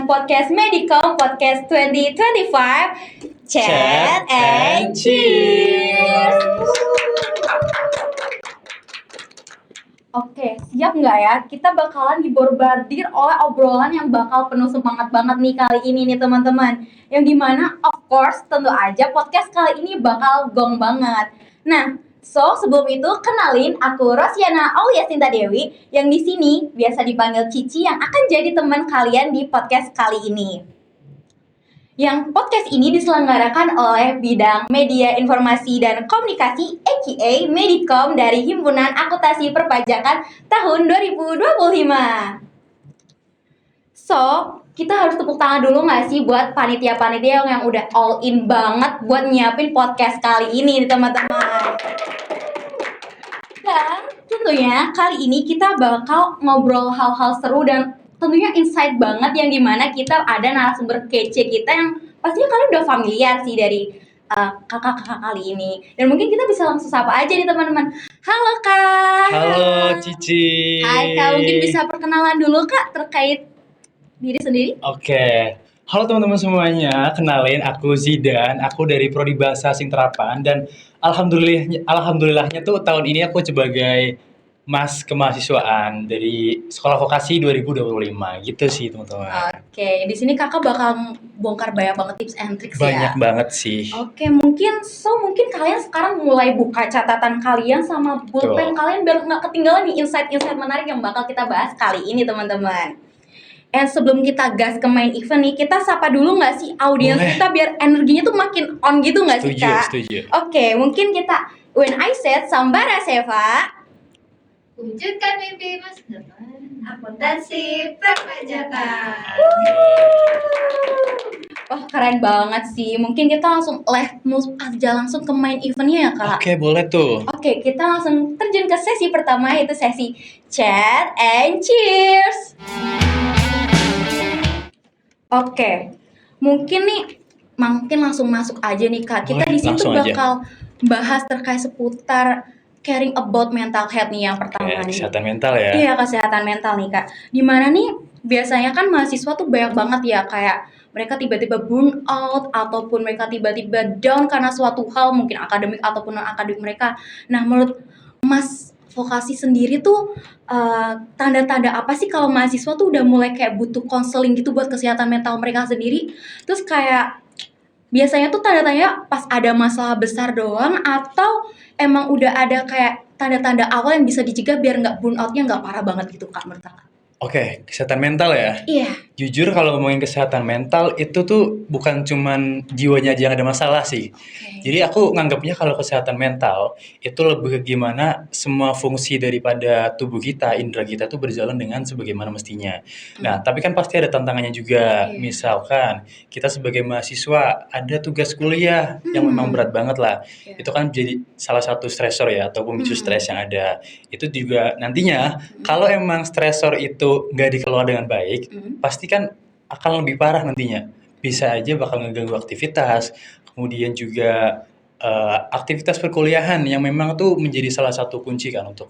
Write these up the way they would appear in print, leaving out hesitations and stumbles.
dengan podcast Medicom Podcast 2025 Chat and Cheers. Oke, siap nggak ya? Kita bakalan diborbardir oleh obrolan yang bakal penuh semangat banget nih kali ini nih teman-teman. Yang dimana of course tentu aja podcast kali ini bakal gong banget. Nah, sebelum itu kenalin aku Rosyana Aulia Sinta Dewi yang di sini biasa dipanggil Cici yang akan jadi teman kalian di podcast kali ini. Yang podcast ini diselenggarakan oleh Bidang Media Informasi dan Komunikasi aka Medicom dari Himpunan Akuntansi Perpajakan tahun 2025. Kita harus tepuk tangan dulu gak sih buat panitia-panitia yang udah all in banget buat nyiapin podcast kali ini teman-teman. Dan tentunya kali ini kita bakal ngobrol hal-hal seru dan tentunya insight banget yang dimana kita ada narasumber kece kita yang pastinya kalian udah familiar sih dari kakak-kakak kali ini. Dan mungkin kita bisa langsung sapa aja nih teman-teman. Halo Kak. Halo Cici. Hai Kak, mungkin bisa perkenalan dulu Kak terkait diri sendiri. Oke. Halo teman-teman semuanya, kenalin aku Zidan, aku dari Prodi Bahasa Asing Terapan dan alhamdulillahnya tuh tahun ini aku sebagai Mas Kemahasiswaan dari Sekolah Vokasi 2025 gitu sih teman-teman. Oke, di sini kakak bakal bongkar banyak banget tips and tricks ya. Banyak banget sih. Oke, mungkin kalian sekarang mulai buka catatan kalian sama pulpen kalian biar nggak ketinggalan nih insight-insight menarik yang bakal kita bahas kali ini teman-teman. Sebelum kita gas ke main event nih, kita sapa dulu nggak sih audiens kita biar energinya tuh makin on gitu nggak sih Kak? Setuju. Oke, mungkin kita when I said Sambara Seva. Wujudkan mimpi masa depan akuntansi perpajakan. Wah keren banget sih. Mungkin kita langsung aja langsung ke main eventnya ya Kak. Oke, boleh tuh. Oke, kita langsung terjun ke sesi pertama yaitu sesi Chat and Cheers. Oke, mungkin langsung masuk aja nih Kak. Kita di sini bakal bahas terkait seputar caring about mental health nih yang pertama nih. Kesehatan mental ya. Iya, kesehatan mental nih Kak. Dimana nih biasanya kan mahasiswa tuh banyak banget ya kayak mereka tiba-tiba burn out ataupun mereka tiba-tiba down karena suatu hal mungkin akademik ataupun non akademik mereka. Nah, menurut Mas Vokasi sendiri tuh tanda-tanda apa sih kalau mahasiswa tuh udah mulai kayak butuh konseling gitu buat kesehatan mental mereka sendiri? Terus kayak biasanya tuh tanda-tandanya pas ada masalah besar doang atau emang udah ada kayak tanda-tanda awal yang bisa dicegah biar nggak burn out-nya nggak parah banget gitu Kak menurut Kakak? Oke, kesehatan mental ya? Iya. Jujur kalau ngomongin kesehatan mental itu tuh bukan cuman jiwanya aja yang ada masalah sih. Jadi aku nganggapnya kalau kesehatan mental itu lebih ke gimana semua fungsi daripada tubuh kita, indera kita tuh berjalan dengan sebagaimana mestinya. Nah, tapi kan pasti ada tantangannya juga. Misalkan kita sebagai mahasiswa ada tugas kuliah yang memang berat banget lah. Itu kan jadi salah satu stresor ya atau pemicu stres yang ada. Itu juga nantinya kalau emang stresor itu nggak dikelola dengan baik, pasti kan akan lebih parah nantinya. Bisa aja bakal ngeganggu aktivitas, kemudian juga aktivitas perkuliahan yang memang tuh menjadi salah satu kunci kan untuk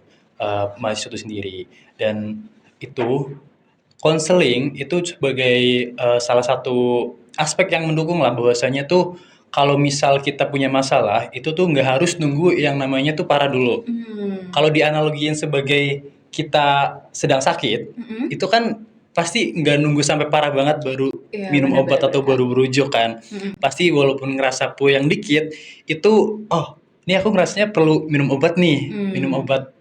mahasiswa itu sendiri. Dan itu konseling itu sebagai salah satu aspek yang mendukung lah bahwasanya tuh kalau misal kita punya masalah itu tuh nggak harus nunggu yang namanya tuh parah dulu. Kalau dianalogiin sebagai kita sedang sakit, itu kan pasti nggak nunggu sampai parah banget baru minum obat atau baru berujuk kan. Pasti walaupun ngerasa puyeng dikit, itu ini aku ngerasanya perlu minum obat nih, minum obat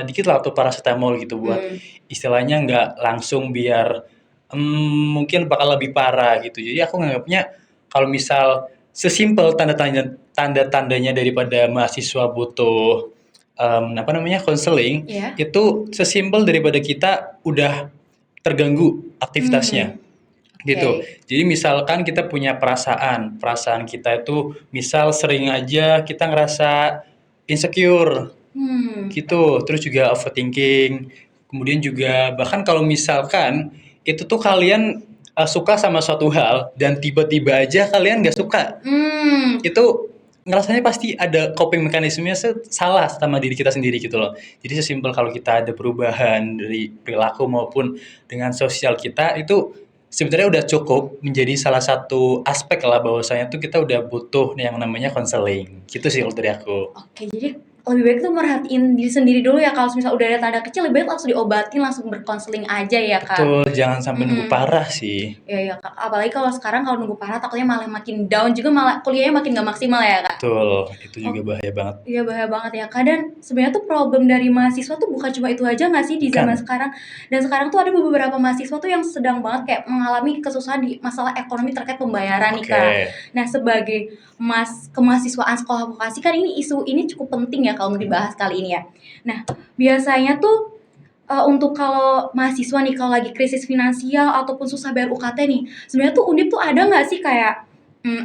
dikit lah atau paracetamol gitu buat istilahnya nggak langsung biar mungkin bakal lebih parah gitu. Jadi aku nganggapnya kalau misal sesimpel tanda-tandanya daripada mahasiswa butuh konseling, itu sesimpel daripada kita udah terganggu aktivitasnya. Gitu. Jadi misalkan kita punya perasaan kita itu misal sering aja kita ngerasa insecure. Gitu. Terus juga overthinking. Kemudian juga bahkan kalau misalkan itu tuh kalian suka sama suatu hal dan tiba-tiba aja kalian gak suka. Itu ngerasanya pasti ada coping mekanismenya salah sama diri kita sendiri gitu loh. Jadi sesimpel kalau kita ada perubahan dari perilaku maupun dengan sosial kita itu sebenarnya udah cukup menjadi salah satu aspek lah bahwasanya tuh kita udah butuh yang namanya konseling. Gitu sih kalau dari aku. Oke, jadi lebih baik tuh merhatiin diri sendiri dulu ya. Kalau misal udah ada tanda kecil, lebih baik langsung diobatin, langsung berkonseling aja ya Kak. Betul, jangan sampai nunggu Mm-mm. parah sih. Ya Kak, apalagi kalau sekarang kalau nunggu parah takutnya malah makin down juga, malah kuliahnya makin gak maksimal ya Kak. Betul, itu juga Oh, bahaya banget. iya bahaya banget ya Kak. Dan sebenarnya tuh problem dari mahasiswa tuh bukan cuma itu aja nggak sih di zaman Bukan. sekarang. Dan sekarang tuh ada beberapa mahasiswa tuh yang sedang banget kayak mengalami kesusahan di masalah ekonomi terkait pembayaran nih Kak. Oke. Nah sebagai kemahasiswaan sekolah vokasi kan ini isu ini cukup penting ya kalau dibahas kali ini ya. Nah biasanya tuh untuk kalau mahasiswa nih kalau lagi krisis finansial ataupun susah bayar UKT nih, sebenarnya tuh Undip tuh ada nggak sih kayak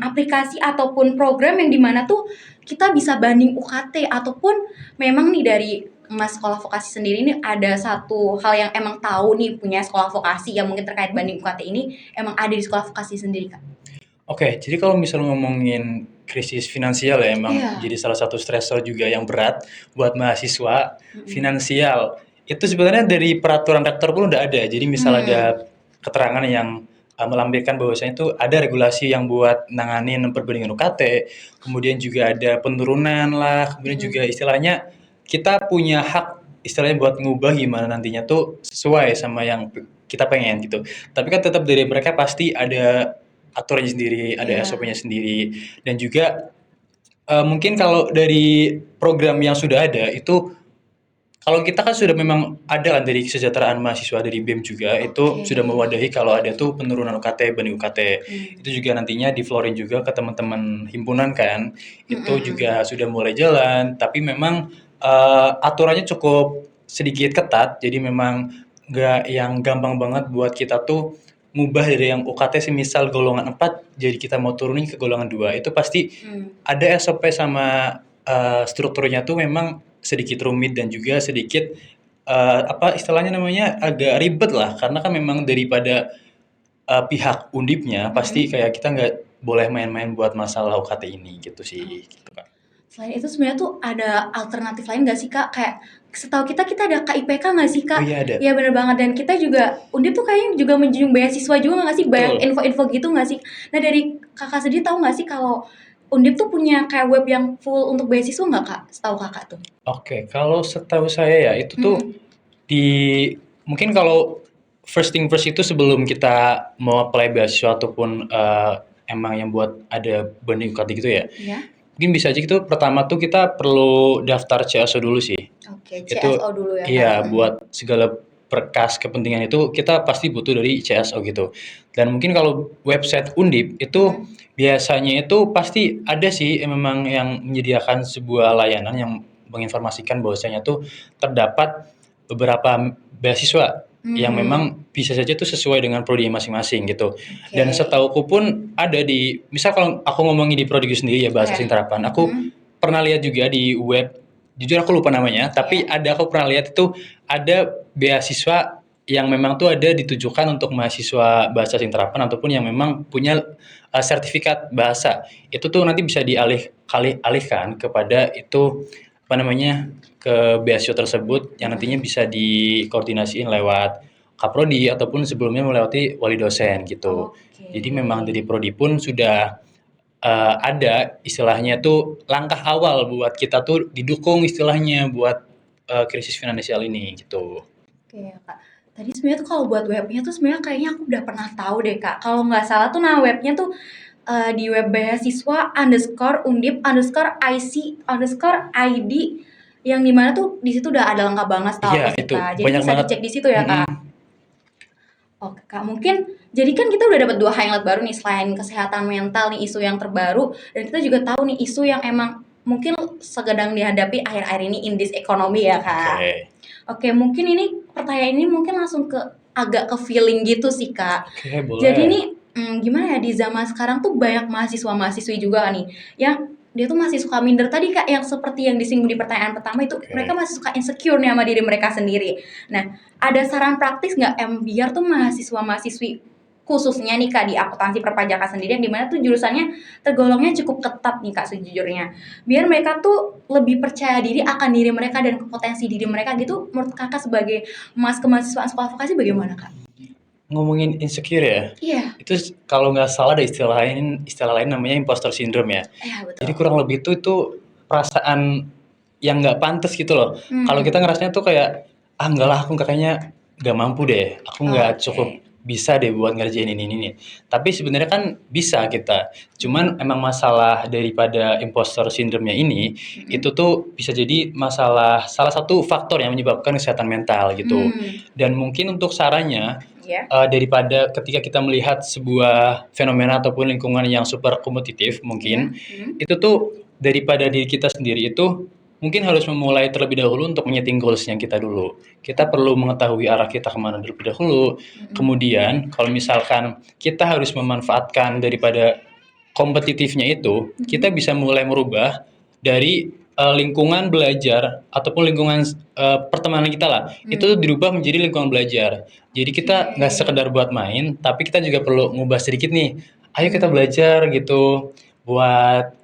aplikasi ataupun program yang dimana tuh kita bisa banding UKT, ataupun memang nih dari Mas sekolah vokasi sendiri ini ada satu hal yang emang tahu nih punya sekolah vokasi yang mungkin terkait banding UKT ini emang ada di sekolah vokasi sendiri Kak? Oke, jadi kalau misal ngomongin krisis finansial ya emang Iya. jadi salah satu stresor juga yang berat buat mahasiswa. Mm-mm. Finansial itu sebenarnya dari peraturan rektor pun udah ada. Jadi misal ada keterangan yang melampirkan bahwasanya itu ada regulasi yang buat nanganin perbandingan UKT, kemudian juga ada penurunan lah, kemudian juga istilahnya kita punya hak istilahnya buat ngubah gimana nantinya tuh sesuai sama yang kita pengen gitu. Tapi kan tetap dari mereka pasti ada aturannya sendiri, ada Iya. SOP-nya sendiri, dan juga mungkin kalau dari program yang sudah ada itu kalau kita kan sudah memang ada kan dari kesejahteraan mahasiswa dari BEM juga itu Oke. sudah mewadahi kalau ada tuh penurunan UKT banding UKT. Hmm. Itu juga nantinya diflorin juga ke teman-teman himpunan kan. Itu Mm-mm. juga sudah mulai jalan, tapi memang aturannya cukup sedikit ketat. Jadi memang nggak yang gampang banget buat kita tuh ngubah dari yang UKT semisal golongan 4 jadi kita mau turunin ke golongan 2. Itu pasti ada SOP sama strukturnya tuh memang sedikit rumit dan juga sedikit apa istilahnya namanya agak ribet lah karena kan memang daripada pihak undipnya pasti kayak kita nggak boleh main-main buat masalah UKT ini gitu sih gitu kan. Selain itu sebenarnya tuh ada alternatif lain nggak sih Kak? Kayak setahu kita ada KIPK nggak sih Kak? Oh iya ada. Iya bener banget, dan kita juga Undip tuh kayaknya juga menjunjung beasiswa juga nggak sih? Banyak Betul. info-info gitu nggak sih? Nah dari kakak sendiri tahu nggak sih kalau Undip tuh punya kayak web yang full untuk beasiswa nggak Kak? Setahu kakak tuh. Oke, kalau setahu saya ya itu tuh di mungkin kalau first thing first itu sebelum kita mau apply beasiswa ataupun emang yang buat ada banding UKT gitu ya. Iya. Mungkin bisa aja gitu pertama tuh kita perlu daftar CSO dulu sih. Oke, Itu CSO dulu ya Kak. iya buat segala berkas kepentingan itu kita pasti butuh dari CSO gitu. Dan mungkin kalau website Undip itu biasanya itu pasti ada sih memang yang menyediakan sebuah layanan yang menginformasikan bahwasanya tuh terdapat beberapa beasiswa yang memang bisa saja tuh sesuai dengan prodi masing-masing gitu. Dan setauku pun ada di misal kalau aku ngomongin di prodi sendiri ya bahasa asing terapan, aku pernah lihat juga di web, jujur aku lupa namanya, tapi aku pernah lihat itu ada beasiswa yang memang tuh ada ditujukan untuk mahasiswa bahasa asing terapan ataupun yang memang punya sertifikat bahasa. Itu tuh nanti bisa alihkan kepada itu apa namanya ke beasiswa tersebut yang nantinya bisa dikoordinasiin lewat Kaprodi ataupun sebelumnya melewati wali dosen gitu. Jadi memang dari prodi pun sudah ada istilahnya tuh langkah awal buat kita tuh didukung istilahnya buat krisis finansial ini gitu. Oke Kak. Tadi sebenarnya tuh kalau buat webnya tuh sebenarnya kayaknya aku udah pernah tahu deh Kak. Kalau nggak salah tuh nama webnya tuh di web beasiswa _undip_ic_id yang dimana tuh di situ udah ada lengkap banget setahu Iya, aku sih itu Kak. Jadi banyak bisa banget. dicek di situ ya Kak. Oke Kak, mungkin jadi kan kita udah dapat 2 highlight baru nih selain kesehatan mental nih isu yang terbaru, dan kita juga tahu nih isu yang emang mungkin sedang dihadapi akhir-akhir ini in this economy ya Kak. Oke, mungkin ini pertanyaan ini mungkin langsung ke agak ke feeling gitu sih Kak. Oke, boleh. Jadi nih gimana ya di zaman sekarang tuh banyak mahasiswa-mahasiswi juga nih yang dia tuh masih suka minder tadi Kak, yang seperti yang disinggung di pertanyaan pertama itu mereka masih suka insecure nih sama diri mereka sendiri. Nah, ada saran praktis nggak biar tuh mahasiswa-mahasiswi khususnya nih Kak di akuntansi perpajakan sendiri yang dimana tuh jurusannya tergolongnya cukup ketat nih Kak sejujurnya, biar mereka tuh lebih percaya diri akan diri mereka dan potensi diri mereka gitu. Menurut Kakak sebagai kemahasiswaan sekolah vokasi bagaimana Kak? ngomongin insecure ya, Iya, itu kalau nggak salah ada istilah lain namanya imposter syndrome ya. iya Jadi betul. kurang lebih itu perasaan yang nggak pantas gitu loh. Kalau kita Hmm, ngerasanya tuh kayak, ah enggak lah aku kayaknya nggak mampu deh, aku nggak oke. cukup bisa deh buat ngerjain ini. Tapi sebenarnya kan bisa kita. Cuman emang masalah daripada imposter syndrome-nya ini, Mm-mm. itu tuh bisa jadi masalah salah satu faktor yang menyebabkan kesehatan mental gitu. Hmm, Dan mungkin untuk sarannya, ya. daripada ketika kita melihat sebuah fenomena ataupun lingkungan yang super kompetitif Iya. mungkin, itu tuh daripada diri kita sendiri itu mungkin harus memulai terlebih dahulu untuk menyeting goals-nya kita dulu. Kita perlu mengetahui arah kita kemana terlebih dahulu. Mm-mm. Kemudian kalau misalkan kita harus memanfaatkan daripada kompetitifnya itu, kita Mm-mm. bisa mulai merubah dari lingkungan belajar ataupun lingkungan pertemanan kita lah. Itu Hmm, dirubah menjadi lingkungan belajar. Jadi kita nggak oke. sekedar buat main, tapi kita juga perlu ngubah sedikit nih. Ayo kita Hmm. belajar gitu buat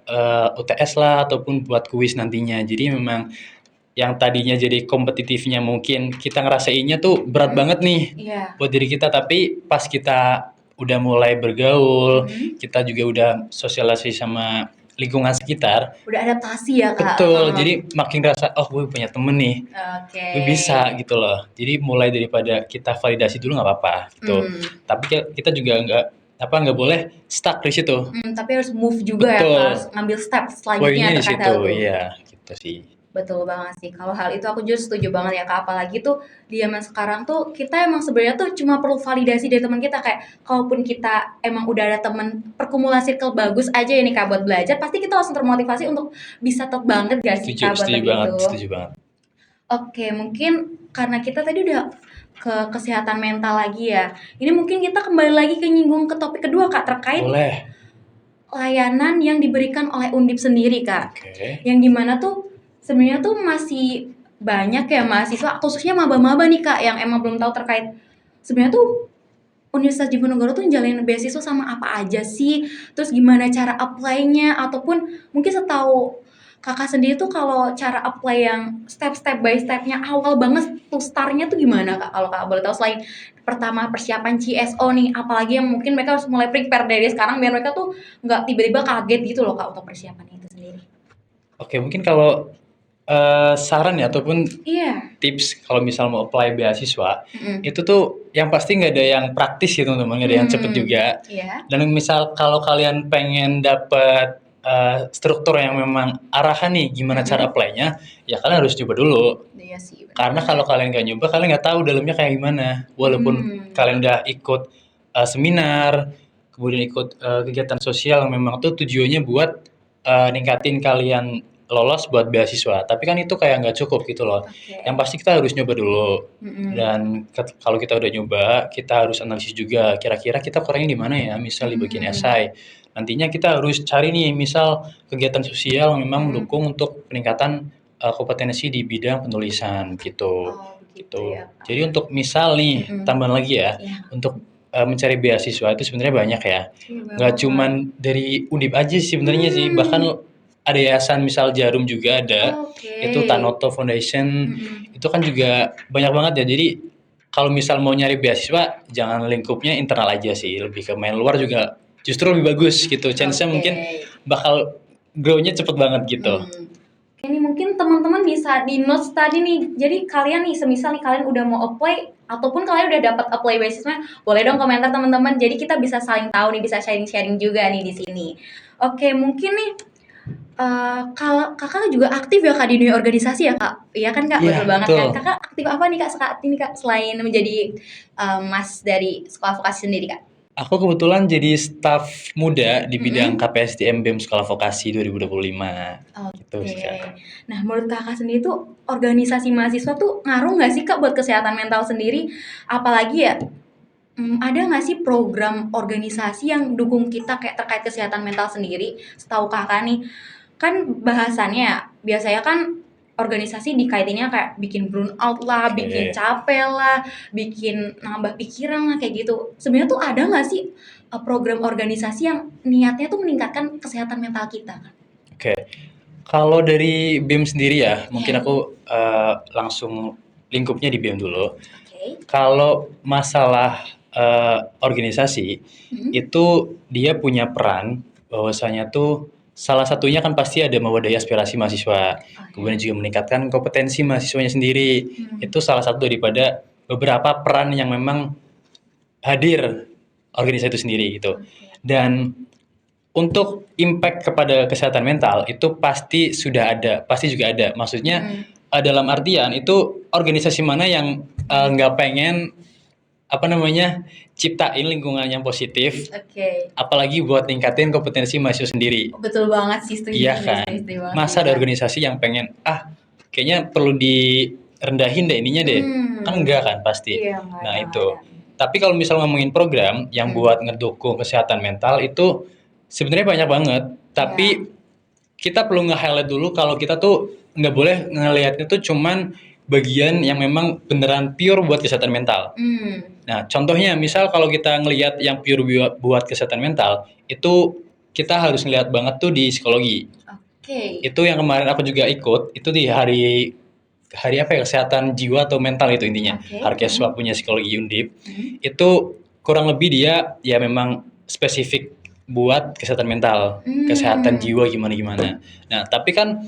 UTS lah ataupun buat kuis nantinya. Jadi memang yang tadinya jadi kompetitifnya mungkin kita ngerasainnya tuh berat Mm-mm. banget nih Iya. buat diri kita, tapi pas kita udah mulai bergaul, Mm-mm. kita juga udah sosialisasi sama lingkungan sekitar, Udah adaptasi ya kak. betul, Heeh. jadi makin ngerasa, oh gue punya temen nih, Oke. gue bisa gitu loh. Jadi mulai daripada kita validasi dulu nggak apa-apa gitu. Hmm. Tapi kita juga nggak boleh stuck di situ. Tapi harus move juga ya kak, harus Betul. ngambil step selanjutnya Poinnya di terkait situ, hal itu. iya, gitu sih. Betul banget sih. Kalau hal itu aku juga setuju banget ya kak. Apalagi tuh di zaman sekarang tuh kita emang sebenarnya tuh cuma perlu validasi dari teman kita, kayak kalaupun kita emang udah ada teman perkumulasi circle bagus aja ya nih kak buat belajar, pasti kita langsung termotivasi untuk bisa tetap banget gak sih Setuju, kak buat setuju tadi banget, itu. setuju banget. Oke, mungkin karena kita tadi udah ke kesehatan mental lagi ya. Ini mungkin kita kembali lagi ke nyinggung ke topik kedua kak, terkait Boleh. layanan yang diberikan oleh Undip sendiri kak. Oke. Yang dimana tuh sebenarnya tuh masih banyak ya mahasiswa, khususnya maba-maba nih kak, yang emang belum tahu terkait sebenarnya tuh Universitas Diponegoro tuh jalin beasiswa sama apa aja sih, terus gimana cara apply-nya, ataupun mungkin setahu kakak sendiri tuh kalau cara apply yang step by step-nya awal banget tuh start-nya tuh gimana kak, kalau kak boleh tahu, selain pertama persiapan CSO nih, apalagi yang mungkin mereka harus mulai prepare dari sekarang biar mereka tuh nggak tiba-tiba kaget gitu loh kak untuk persiapan itu sendiri. Oke, mungkin kalau saran ya ataupun Iya. tips kalau misal mau apply beasiswa, Mm-mm. itu tuh yang pasti nggak ada yang praktis ya teman-teman, nggak ada yang cepet juga. Iya. Dan misal kalau kalian pengen dapat struktur yang memang arahan nih gimana cara apply-nya, ya kalian harus coba dulu. Iya sih. Karena kalau kalian nggak nyoba, kalian nggak tahu dalamnya kayak gimana. Walaupun kalian udah ikut seminar, kemudian ikut kegiatan sosial, memang tuh tujuannya buat ningkatin kalian lolos buat beasiswa. Tapi kan itu kayak nggak cukup gitu loh. Oke. Yang pasti kita harus nyoba dulu. Mm-mm. Dan kalau kita udah nyoba, kita harus analisis juga. Kira-kira kita kurangnya di mana ya? Misal di bagian esai. Nantinya kita harus cari nih, misal kegiatan sosial memang mendukung untuk peningkatan kompetensi di bidang penulisan gitu. Oh begitu Gitu. ya kak. Jadi untuk misal nih, tambahan lagi ya, Iya. untuk mencari beasiswa itu sebenarnya banyak ya. Iya, Nggak banget. cuman dari Undip aja sih sebenarnya sih, bahkan ada yayasan misal Jarum juga ada, Oke. itu Tanoto Foundation, Mm-mm. itu kan juga banyak banget ya. Jadi kalau misal mau nyari beasiswa, jangan lingkupnya internal aja sih, lebih ke main luar juga justru lebih bagus gitu. Chance-nya Oke. mungkin bakal grow-nya cepet banget gitu. Ini mungkin teman-teman bisa di notes tadi nih. Jadi kalian nih, semisal nih kalian udah mau apply ataupun kalian udah dapat apply beasiswa, boleh dong komentar teman-teman. Jadi kita bisa saling tahu nih, bisa sharing-sharing juga nih di sini. Oke, mungkin nih kalau kakak juga aktif ya kak di dunia organisasi ya kak? Iya kan kak, Iya, betul banget betul. kan. Kakak aktif apa nih kak saat ini kak, selain menjadi mas dari sekolah vokasi sendiri kak? Aku kebetulan jadi staf muda di bidang KPSDM BEM Sekolah Vokasi 2025. Gitu Oke. sih, Kak. Nah, menurut kakak sendiri tuh organisasi mahasiswa tuh ngaruh nggak sih kak buat kesehatan mental sendiri? Apalagi ya, ada nggak sih program organisasi yang dukung kita kayak terkait kesehatan mental sendiri? Setahu kakak nih, kan bahasannya biasanya kan organisasi dikaitinnya kayak bikin burnout lah, Oke. bikin capek lah, bikin nambah pikiran lah kayak gitu. Sebenarnya tuh ada nggak sih program organisasi yang niatnya tuh meningkatkan kesehatan mental kita? Oke. Kalau dari BEM sendiri ya, mungkin Iya. aku langsung lingkupnya di BEM dulu. Oke. Kalau masalah organisasi Hmm. itu dia punya peran bahwasanya tuh salah satunya kan pasti ada mewadahi aspirasi mahasiswa, kemudian juga meningkatkan kompetensi mahasiswanya sendiri. Hmm. Itu salah satu daripada beberapa peran yang memang hadir organisasi itu sendiri gitu. Oke. Dan untuk impact kepada kesehatan mental itu pasti sudah ada, pasti juga ada. Maksudnya Hmm. dalam artian itu organisasi mana yang nggak pengen apa namanya ciptain lingkungan yang positif, Oke. apalagi buat ningkatin kompetensi mahasiswa sendiri. Betul banget sih, setuju Iya sih, kan? setuju banget Masa sih, ada Kak. organisasi yang pengen kayaknya perlu direndahin deh ininya deh. Kan enggak kan pasti. Iya, nggak Nah, ada, nggak itu. ada. Tapi kalau misal ngomongin program yang Hmm. buat ngedukung kesehatan mental itu sebenarnya banyak banget, tapi Iya. kita perlu nge-highlight dulu kalau kita tuh nggak boleh ngelihatnya tuh cuman bagian yang memang beneran pure buat kesehatan mental. Hmm. Nah, contohnya misal kalau kita ngelihat yang pure buat kesehatan mental, itu kita harus ngelihat banget tuh di psikologi. Oke. Itu yang kemarin aku juga ikut, itu di hari hari apa ya, kesehatan jiwa atau mental itu intinya. Oke. Harkeswa punya psikologi Undip. Hmm. Itu kurang lebih dia ya memang spesifik buat kesehatan mental, kesehatan jiwa gimana-gimana. Nah, tapi kan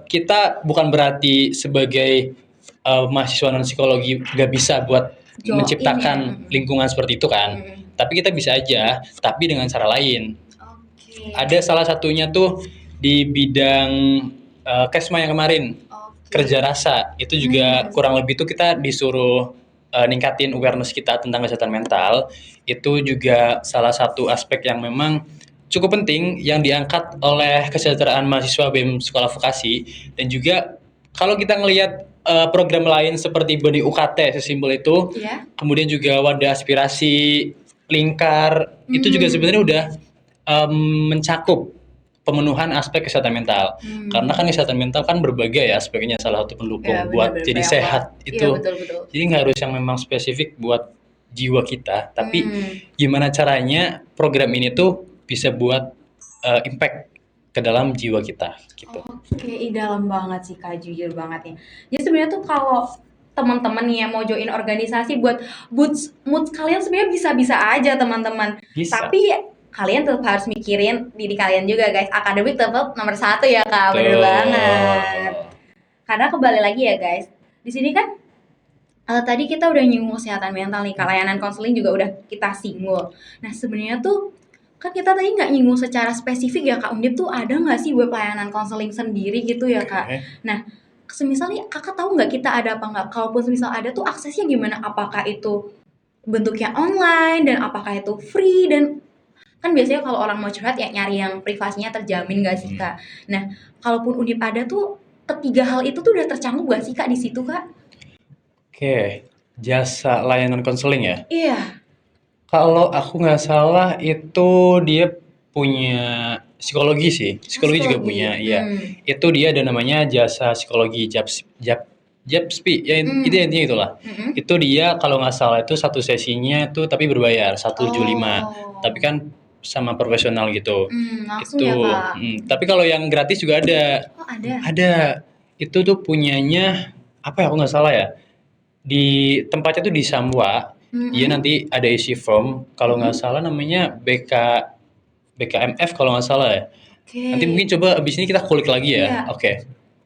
kita bukan berarti sebagai mahasiswa non psikologi nggak bisa buat Join menciptakan ya. lingkungan seperti itu kan. Hmm. Tapi kita bisa aja, tapi dengan cara lain. Oke. Ada salah satunya tuh di bidang Kesma yang kemarin, Oke. kerja rasa. Itu juga Hmm. kurang lebih tuh kita disuruh ningkatin awareness kita tentang kesehatan mental. Itu juga salah satu aspek yang memang cukup penting yang diangkat oleh kesejahteraan mahasiswa BEM Sekolah Vokasi. Dan juga kalau kita ngelihat program lain seperti Boni UKT sesimpel itu, Iya. kemudian juga wadah aspirasi, lingkar, itu juga sebenarnya udah mencakup pemenuhan aspek kesehatan mental. Karena kan kesehatan mental kan berbagai ya aspeknya, salah satu pendukung Ya, buat benar-benar jadi banyak sehat banget. itu. Iya, betul-betul. Jadi nggak harus yang memang spesifik buat jiwa kita, tapi Hmm. gimana caranya program ini tuh bisa buat impact ke dalam jiwa kita gitu. Oke, dalam banget sih Kak, jujur banget ya. Jadi sebenarnya tuh kalau teman-teman nih yang mau join organisasi buat mood kalian sebenarnya bisa-bisa aja teman-teman. Bisa. Tapi kalian tetap harus mikirin diri kalian juga guys. Akademik tetap nomor 1 ya Kak, bener Tuh. banget. Karena kembali lagi ya guys, di sini kan tadi kita udah nyinggung kesehatan mental nih, layanan konseling juga udah kita singgung. Nah sebenarnya tuh kan kita tadi nggak nyinggung secara spesifik ya Kak Undip tuh ada nggak sih web layanan konseling sendiri gitu ya Kak? Oke. Nah semisal nih kakak tahu nggak kita ada apa nggak? Kalaupun semisal ada tuh aksesnya gimana? Apakah itu bentuknya online dan apakah itu free? Dan kan biasanya kalau orang mau curhat ya nyari yang privasinya terjamin nggak sih Kak? Nah kalaupun Undip ada tuh ketiga hal itu tuh udah tercangguk nggak sih Kak di situ Kak? Oke, jasa layanan konseling ya. Iya. Kalau aku nggak salah itu dia punya psikologi sih, psikologi juga punya, iya. Itu dia ada namanya jasa psikologi Japspi, ya itu intinya itulah. Itu dia kalau nggak salah itu satu sesinya tuh tapi berbayar 175, tapi kan sama profesional gitu. Langsung Itu, ya Kak? tapi kalau yang gratis juga ada. Oh ada? Ada. Itu tuh punyanya apa ya? Aku nggak salah ya. Di tempatnya tuh di Samwa. Dia nanti ada isi form. Kalau nggak salah namanya BKMF kalau nggak salah ya. Oke. Nanti mungkin coba abis ini kita kulik lagi ya. Iya. Oke.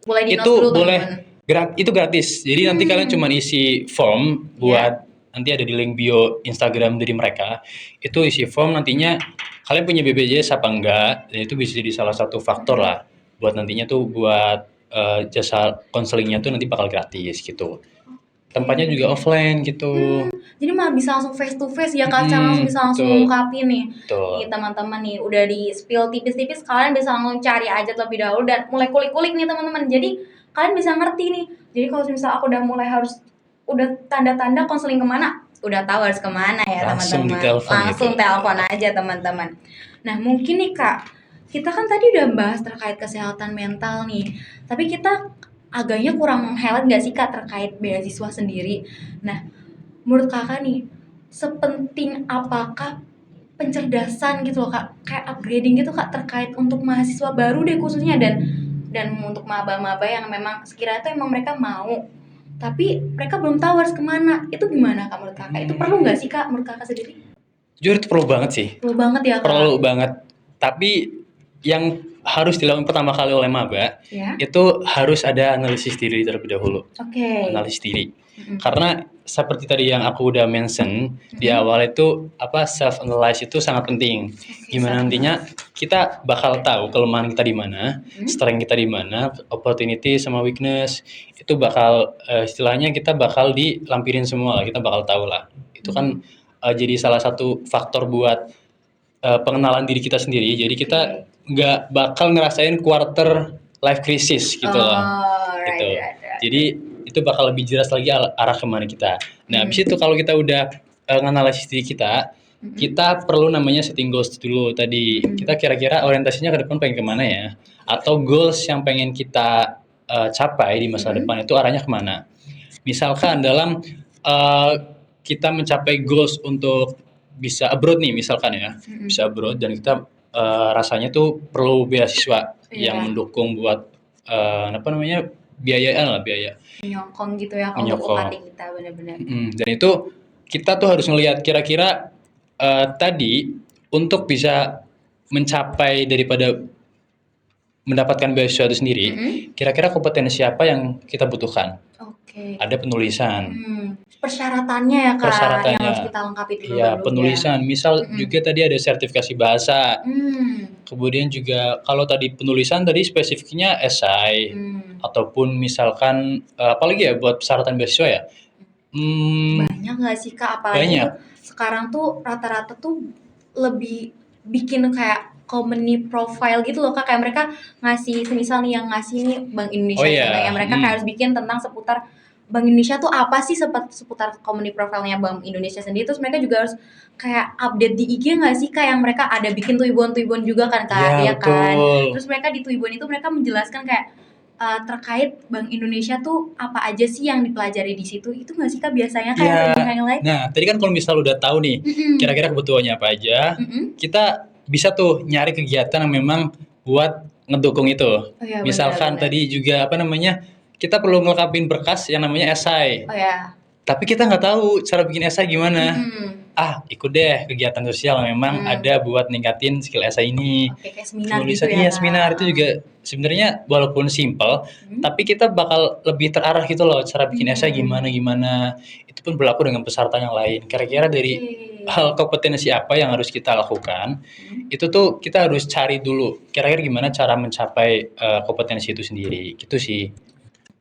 Boleh di note Itu dulu boleh teman-teman. itu gratis. Jadi nanti kalian cuma isi form buat nanti ada di link bio Instagram dari mereka. Itu isi form nantinya kalian punya BPJS apa enggak. Dan itu bisa jadi salah satu faktor lah buat nantinya tuh buat jasa konselingnya tuh nanti bakal gratis gitu. Tempatnya juga offline gitu. Jadi malah bisa langsung face to face ya Kak, langsung bisa langsung betul. ngungkapin nih. Betul. Nih teman-teman nih udah di spill tipis-tipis, kalian bisa langsung cari aja terlebih dahulu dan mulai kulik-kulik nih teman-teman. Jadi kalian bisa ngerti nih. Jadi kalau misal aku udah mulai udah tanda-tanda konseling kemana, udah tahu harus kemana ya Langsung teman-teman. ditelepon Langsung gitu. telepon aja teman-teman. Nah mungkin nih Kak, kita kan tadi udah bahas terkait kesehatan mental nih. Tapi kita agaknya kurang highlight nggak sih Kak terkait beasiswa sendiri. Nah menurut kakak nih, sepenting apakah pencerdasan gitu loh Kak, kayak upgrading gitu Kak terkait untuk mahasiswa baru deh khususnya dan untuk maba-maba yang memang sekiranya tuh emang mereka mau tapi mereka belum tahu harus kemana. Itu gimana Kak menurut Kakak? Itu perlu nggak sih Kak menurut Kakak sendiri? Jujur itu perlu banget sih. Perlu banget ya Kak? Perlu banget. Tapi yang harus dilakukan pertama kali oleh maba Ya. itu harus ada analisis diri terlebih dahulu. Oke. Analisis diri. Karena seperti tadi yang aku udah mention di awal itu self analyze itu sangat penting. Gimana nantinya kita bakal tahu kelemahan kita di mana, strength kita di mana, opportunity sama weakness itu bakal istilahnya kita bakal dilampirin semua lah, kita bakal tahu lah. Itu kan jadi salah satu faktor buat pengenalan diri kita sendiri. Jadi kita nggak bakal ngerasain quarter life crisis gitu loh. Gitu. Jadi itu bakal lebih jelas lagi arah kemana kita. Nah, habis itu kalau kita udah nganalisis diri kita, kita perlu namanya setting goals dulu tadi. Kita kira-kira orientasinya ke depan pengen kemana ya? Atau goals yang pengen kita capai di masa depan itu arahnya kemana? Misalkan dalam kita mencapai goals untuk bisa abroad nih misalkan ya, bisa abroad dan kita rasanya tuh perlu beasiswa yang mendukung buat biaya Menyokong gitu ya kalau Menyokong. UKT kita benar-benar. Dan itu kita tuh harus ngelihat kira-kira tadi untuk bisa mencapai daripada mendapatkan beasiswa itu sendiri, kira-kira kompetensi apa yang kita butuhkan? Oke. Ada penulisan. Persyaratannya ya Kak, Persyaratannya. yang harus kita lengkapi dulu. Iya, penulisan. Misal juga tadi ada sertifikasi bahasa. Kemudian juga kalau tadi penulisan tadi spesifiknya esai ataupun misalkan apalagi ya buat persyaratan beasiswa ya. Banyak nggak sih Kak? Apalagi Banyak. tuh sekarang tuh rata-rata tuh lebih bikin kayak company profile gitu loh Kak, kayak mereka ngasih semisal nih yang ngasih nih Bank Indonesia Oh, iya. contohnya, mereka kayak harus bikin tentang seputar Bank Indonesia tuh apa sih seputar company profile-nya Bank Indonesia sendiri. Terus mereka juga harus kayak update di IG nggak sih Kak, yang mereka ada bikin tuibon-tuibon juga kan Kak, Iya, kan. betul. Terus mereka di tuibon itu mereka menjelaskan kayak terkait Bank Indonesia tuh apa aja sih yang dipelajari di situ. Itu nggak sih Kak biasanya kayak Iya. di highlight? Nah, tadi kan kalau misal udah tahu nih, kira-kira kebutuhannya apa aja, kita bisa tuh nyari kegiatan yang memang buat ngedukung itu. Oh iya, Misalkan benar-benar. tadi juga kita perlu ngelengkapin berkas yang namanya esai. Oh ya. Tapi kita nggak tahu cara bikin esai gimana. Ikut deh kegiatan sosial yang memang ada buat ningkatin skill esai ini. Oke, kayak seminar Penulisan, gitu ya iya, Kak. seminar itu juga sebenarnya walaupun simple, tapi kita bakal lebih terarah gitu loh cara bikin esai gimana. Itu pun berlaku dengan peserta yang lain. Kira-kira dari hal kompetensi apa yang harus kita lakukan, itu tuh kita harus cari dulu. Kira-kira gimana cara mencapai kompetensi itu sendiri. Gitu sih.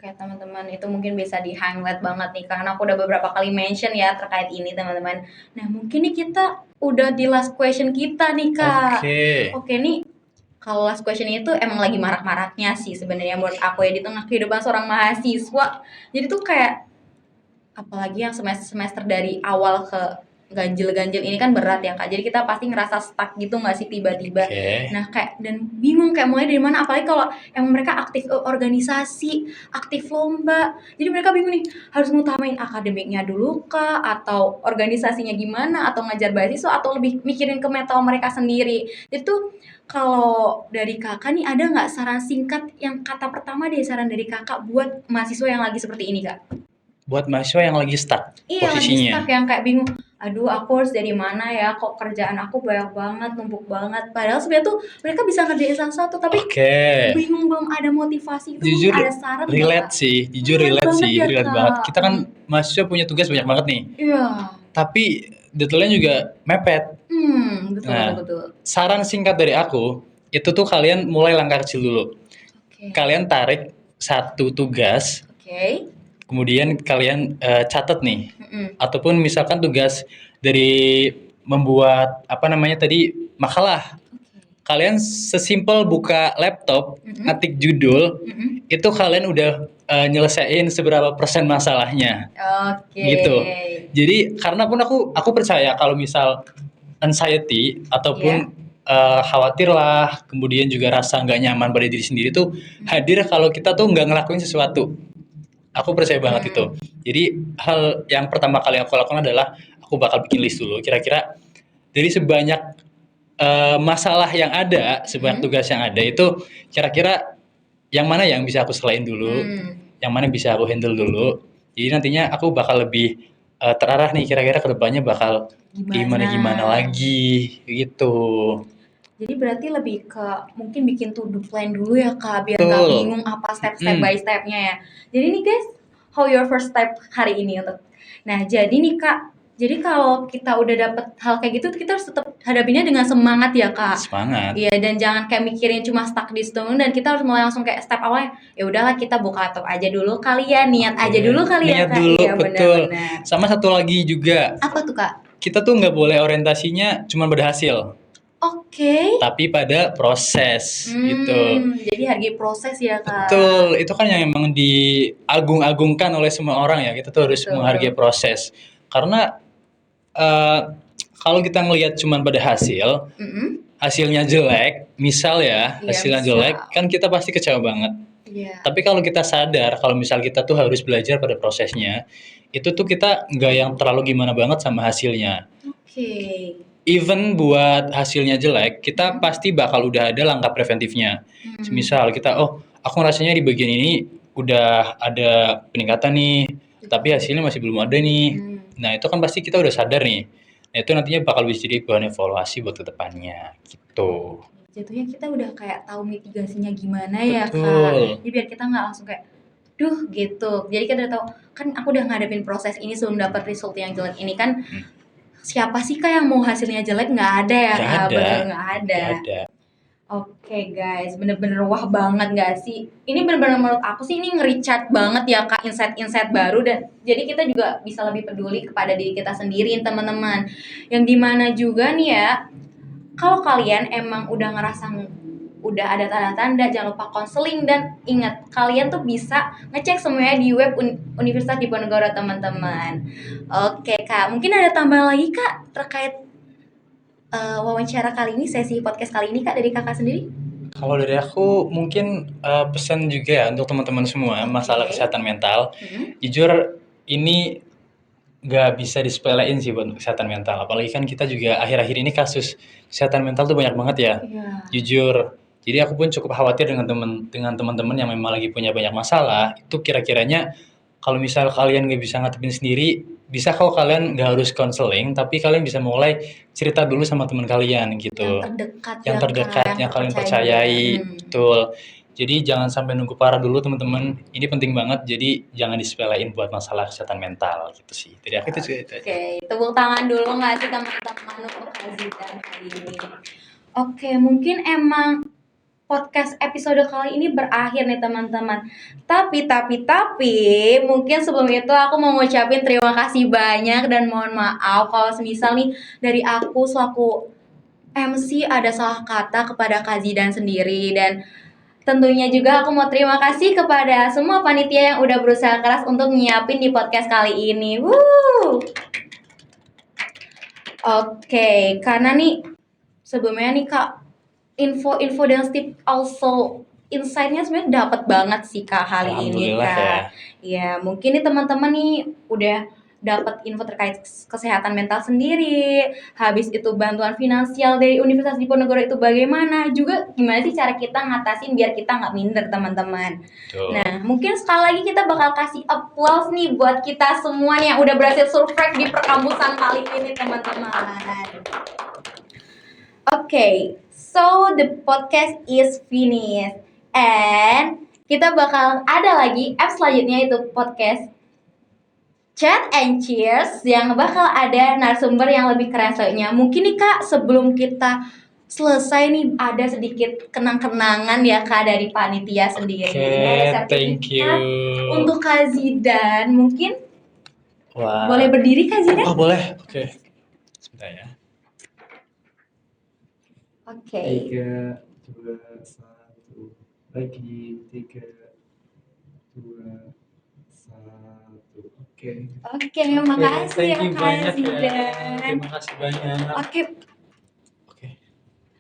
Oke teman-teman, itu mungkin bisa di highlight banget nih karena aku udah beberapa kali mention ya terkait ini teman-teman. Nah mungkin nih kita udah di last question kita nih Kak. Oke nih, kalau last question itu emang lagi marak-maraknya sih sebenarnya menurut aku ya di tengah kehidupan seorang mahasiswa. Jadi tuh kayak apalagi yang semester dari awal ke ganjil-ganjil ini kan berat ya Kak. Jadi kita pasti ngerasa stuck gitu nggak sih tiba-tiba. Nah kayak dan bingung kayak mulai dari mana, apalagi kalau emang mereka aktif organisasi, aktif lomba. Jadi mereka bingung nih harus ngutamain akademiknya dulu kah, atau organisasinya gimana, atau ngajar beasiswa, atau lebih mikirin ke mental mereka sendiri. Jadi tuh kalau dari Kakak nih ada nggak saran singkat yang kata pertama deh, saran dari Kakak buat mahasiswa yang lagi seperti ini Kak? Buat mahasiswa yang lagi stuck Iya, lagi posisinya. stuck yang kayak bingung. Aduh, aku harus dari mana ya? Kok kerjaan aku banyak banget, numpuk banget. Padahal sebenarnya tuh mereka bisa ngerjain satu-satu, tapi Oke. bingung, belum ada motivasi. Itu Jujur ada saran nggak, relate Kak? sih, Relate banget. Kak. Kita kan mahasiswa punya tugas banyak banget nih, Iya. tapi deadline juga mepet. Betul. Saran singkat dari aku, itu tuh kalian mulai langkah kecil dulu. Oke. Kalian tarik satu tugas, Oke. kemudian kalian catat nih, ataupun misalkan tugas dari membuat makalah. Kalian sesimpel buka laptop, ngetik judul, itu kalian udah nyelesain seberapa persen masalahnya. Oke. Gitu. Jadi karena pun aku percaya kalau misal anxiety ataupun khawatir lah, kemudian juga rasa nggak nyaman pada diri sendiri tuh hadir kalau kita tuh nggak ngelakuin sesuatu. Aku percaya banget itu. Jadi hal yang pertama kali aku lakukan adalah aku bakal bikin list dulu. Kira-kira dari sebanyak masalah yang ada, sebanyak tugas yang ada itu kira-kira yang mana yang bisa aku selain dulu, yang mana bisa aku handle dulu. Jadi nantinya aku bakal lebih terarah nih kira-kira kedepannya bakal gimana lagi gitu. Jadi berarti lebih ke mungkin bikin to do plan dulu ya Kak, biar nggak Betul. bingung apa step Mm. by stepnya ya. Jadi nih guys, how your first step hari ini untuk. Nah jadi nih Kak, jadi kalau kita udah dapet hal kayak gitu, kita harus tetap hadapinnya dengan semangat ya Kak. Semangat. Iya, dan jangan kayak mikirin cuma stuck di situ dan kita harus mulai langsung kayak step awalnya. Ya udahlah kita buka laptop aja dulu kali ya, niat aja dulu kali ya Niat Kak. dulu, Iya betul. benar-benar. Sama satu lagi juga, Apa tuh Kak? kita tuh nggak boleh orientasinya cuma pada hasil, Oke. tapi pada proses gitu. Jadi hargai proses ya Kak. Betul, itu kan yang emang diagung-agungkan oleh semua orang ya. Kita tuh harus Betul. menghargai proses. Karena kalau kita ngelihat cuma pada hasil, Mm-mm. hasilnya jelek, misal ya, Iya, hasilnya misal. jelek, kan kita pasti kecewa banget. Iya. Tapi kalau kita sadar, kalau misal kita tuh harus belajar pada prosesnya, itu tuh kita nggak yang terlalu gimana banget sama hasilnya. Oke. Even buat hasilnya jelek, kita pasti bakal udah ada langkah preventifnya. Misal kita, aku rasanya di bagian ini udah ada peningkatan nih, tapi hasilnya masih belum ada nih. Nah itu kan pasti kita udah sadar nih. Nah itu nantinya bakal bisa jadi bahan evaluasi buat kedepannya, gitu. Jatuhnya kita udah kayak tahu mitigasinya gimana ya Betul. Kak. Jadi biar kita nggak langsung kayak duh gitu. Jadi kita udah tahu kan aku udah ngadepin proses ini sebelum dapat result yang jelek ini kan. Siapa sih Kak yang mau hasilnya jelek? Nggak ada ya Nggak Kak. ada. Bener nggak ada. Nggak ada. Oke guys, bener-bener wah banget gak sih? Ini bener-bener menurut aku sih ini nge-recharge banget ya Kak, insight-insight baru dan jadi kita juga bisa lebih peduli kepada diri kita sendiri teman-teman. Yang dimana juga nih ya, kalau kalian emang udah ngerasa udah ada tanda-tanda, jangan lupa konseling dan ingat kalian tuh bisa ngecek semuanya di web Universitas Diponegoro teman-teman. Oke Kak, mungkin ada tambahan lagi Kak terkait wawancara kali ini, sesi podcast kali ini Kak dari Kakak sendiri? Kalau dari aku mungkin pesan juga ya untuk teman-teman semua masalah kesehatan mental. Jujur ini nggak bisa disepelein sih buat kesehatan mental. Apalagi kan kita juga akhir-akhir ini kasus kesehatan mental tuh banyak banget ya. Iya. Jujur. Jadi aku pun cukup khawatir dengan teman-teman yang memang lagi punya banyak masalah. Itu kira-kiranya kalau misal kalian nggak bisa ngadepin sendiri, bisa kok kalian nggak harus konseling, tapi kalian bisa mulai cerita dulu sama teman kalian gitu. Yang terdekat ya, yang kalian percayai. Betul. Jadi jangan sampai nunggu parah dulu teman-teman. Ini penting banget. Jadi jangan disepelein buat masalah kesehatan mental gitu sih. Jadi aku itu juga itu aja. Oke, tepuk tangan dulu nggak sih teman-teman untuk Azidan kali ini. Oke, mungkin emang podcast episode kali ini berakhir nih teman-teman. Tapi mungkin sebelum itu aku mau ngucapin terima kasih banyak dan mohon maaf kalau semisal nih dari aku selaku MC ada salah kata kepada Kak Zidan sendiri dan tentunya juga aku mau terima kasih kepada semua panitia yang udah berusaha keras untuk nyiapin di podcast kali ini. Oke, karena nih sebelumnya nih Kak info dan tip also insight-nya sebenarnya dapat banget sih Kak hari ini Alhamdulillah Kak. Ya, mungkin nih teman-teman nih udah dapat info terkait kesehatan mental sendiri, habis itu bantuan finansial dari Universitas Diponegoro itu bagaimana, juga gimana sih cara kita ngatasin biar kita nggak minder teman-teman. Tuh. Nah, mungkin sekali lagi kita bakal kasih applause nih buat kita semua nih yang udah berhasil survive di perkampusan kali ini teman-teman. Okay, so the podcast is finished and kita bakal ada lagi apps selanjutnya itu podcast Chat and Cheers yang bakal ada narasumber yang lebih keren selanjutnya. Mungkin nih Kak sebelum kita selesai nih ada sedikit kenang-kenangan ya Kak dari panitia sendiri. Oke, thank you. Untuk Kak Zidan mungkin Wah. boleh berdiri Kak Zidan? Oh boleh, oke. Sebentar ya. Oke. 3, 2, 1. Lagi 3, 2, 1. Oke, makasih ya thank you Kak banyak Zidan. ya. Terima kasih banyak. Oke,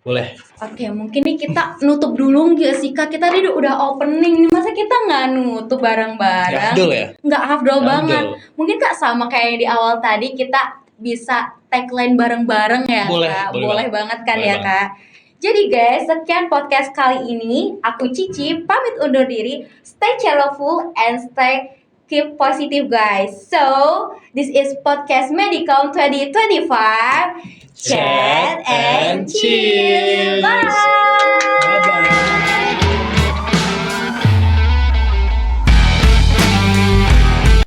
boleh. Oke, mungkin nih kita nutup dulu nggak sih Kak? Kita tadi udah opening nih, masa kita nggak nutup bareng-bareng? Nggak afdol ya? Nggak afdol Nggak banget. afdol. Mungkin Kak sama kayak yang di awal tadi kita bisa tagline bareng-bareng ya Boleh, Kak? boleh Banget kan Boleh ya banget. Kak? Jadi guys, sekian podcast kali ini. Aku Cici, pamit undur diri. Stay cheerful and stay keep positive guys. So, this is podcast Medicom 2025. Chat and chill. Bye.